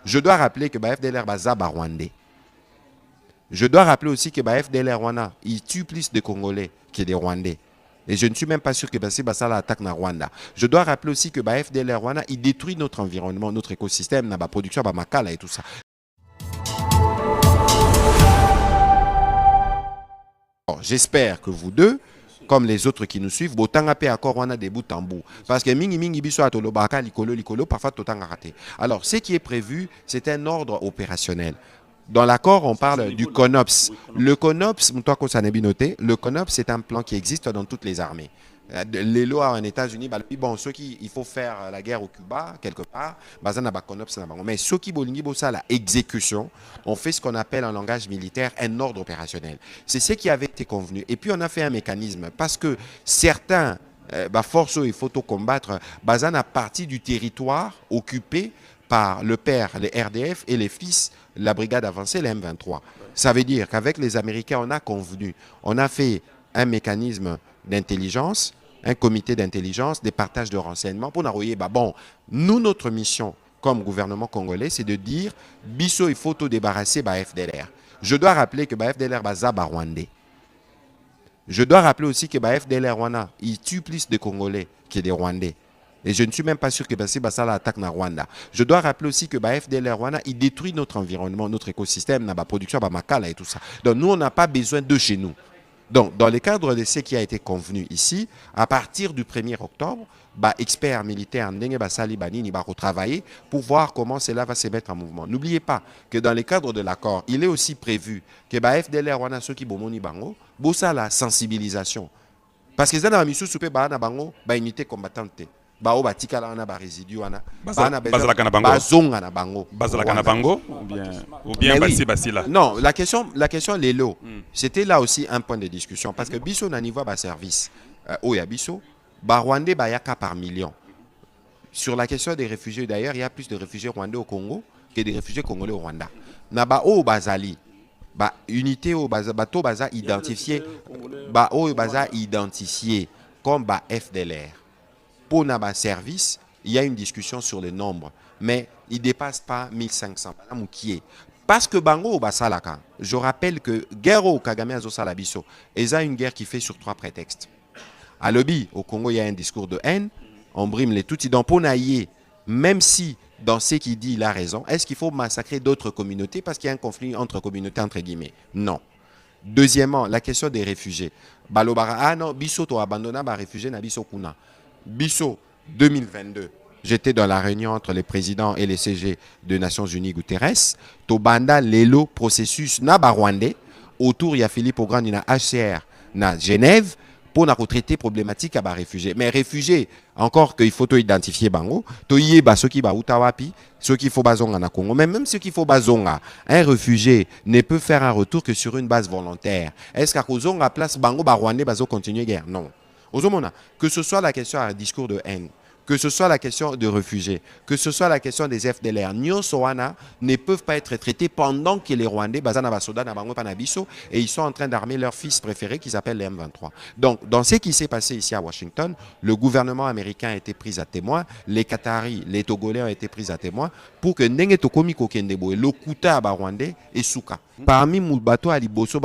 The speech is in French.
Je dois rappeler que FDLR baza Rwandais. Je dois rappeler aussi que FDLR Rwanda, il tue plus de Congolais que des Rwandais. Et je ne suis même pas sûr que ça attaque na Rwanda. Je dois rappeler aussi que FDLR Rwanda, il détruit notre environnement, notre écosystème, la production, la makala et tout ça. J'espère que vous deux, comme les autres qui nous suivent, botanga pe accord on a des bouts en bout. Parce que mingi mingi biso atolo baka likolo parfois totanga raté. Alors ce qui est prévu, c'est un ordre opérationnel. Dans l'accord, on parle du CONOPS. Le CONOPS, le CONOPS, c'est un plan qui existe dans toutes les armées. Les lois en États-Unis, bon, ceux qui il faut faire la guerre au Cuba, quelque part, mais ceux qui bolingi ça la exécution, on fait ce qu'on appelle en langage militaire un ordre opérationnel. C'est ce qui avait été convenu. Et puis on a fait un mécanisme parce que certains forces il faut combattre, à partir du territoire occupé par le père, les RDF, et les fils, la brigade avancée, les M23. Ça veut dire qu'avec les Américains, on a convenu, on a fait un mécanisme d'intelligence, un comité d'intelligence, des partages de renseignements pour nous bon, nous, notre mission comme gouvernement congolais, c'est de dire, biso, il faut tout débarrasser de FDLR. Je dois rappeler que FDLR baza Rwandais. Je dois rappeler aussi que FDLR Rwanda, il tue plus de Congolais que des Rwandais. Et je ne suis même pas sûr que ça attaque na Rwanda. Je dois rappeler aussi que FDLR Rwanda, il détruit notre environnement, notre écosystème, la production, la makala et tout ça. Donc nous, on n'a pas besoin de chez nous. Donc, dans le cadre de ce qui a été convenu ici, à partir du 1er octobre, experts militaires vont travailler pour voir comment cela va se mettre en mouvement. N'oubliez pas que dans le cadre de l'accord, il est aussi prévu que FDLR Rwanda, ceux qui bomoni bango, bossa la sensibilisation. Parce que ça n'a pas mis sous bango, unité combattante. Bao batika la na ba résidu wana bazala kana bango bazonga na bango bazala kana bango ou bien basi basila. Non, la question les lots, c'était là aussi un point de discussion parce que biso na niveau ba service oya biso ba rwandais ba yaka par million. Sur la question des réfugiés d'ailleurs, il y a plus de réfugiés rwandais au Congo que de réfugiés congolais au Rwanda. Na ba o bazali ba unité au bato baza identifié ba o baza identifié comme ba FDLR. Pour notre service, il y a une discussion sur le nombre, mais il ne dépasse pas 1500. Parce que Bango Basalaka, je rappelle que guerre au Kagame Azosalabiso, il y a une guerre qui fait sur 3 prétextes. À Lobby, au Congo, il y a un discours de haine, on brime les tout dans Ponaïe, même si dans ce qu'il dit, il a raison, est-ce qu'il faut massacrer d'autres communautés parce qu'il y a un conflit entre communautés, entre guillemets? Non. Deuxièmement, la question des réfugiés. Balobara, ah non, Bisso, tu as abandonné les réfugiés, na Bisso Kuna. Bisso 2022, j'étais dans la réunion entre les présidents et les CG de Nations Unies Guterres. Tobanda Lelo processus na Rwandais autour il y a Philippe Augrand na HCR na Genève pour traiter problématique à réfugiés. Mais réfugiés encore qu'il faut identifier bango, to yé ba ceux qui ba utawapi, ceux qui faut bazonga na Congo, mais même ceux qui faut bazonga, un réfugié ne peut faire un retour que sur une base volontaire. Est-ce qu'à kozonga place bango ba Rwandais bazo continuer guerre? Non. Que ce soit la question à un discours de haine, que ce soit la question de réfugiés, que ce soit la question des FDLR, ne peuvent pas être traités pendant que les Rwandais, et ils sont en train d'armer leur fils préféré qui s'appelle les M23. Donc, dans ce qui s'est passé ici à Washington, le gouvernement américain a été pris à témoin, les Qataris, les Togolais ont été pris à témoin pour que Ndenge Tokomi Kokendebo, le Kuta Rwandais et Souka. Parmi Mulbato Aliboso,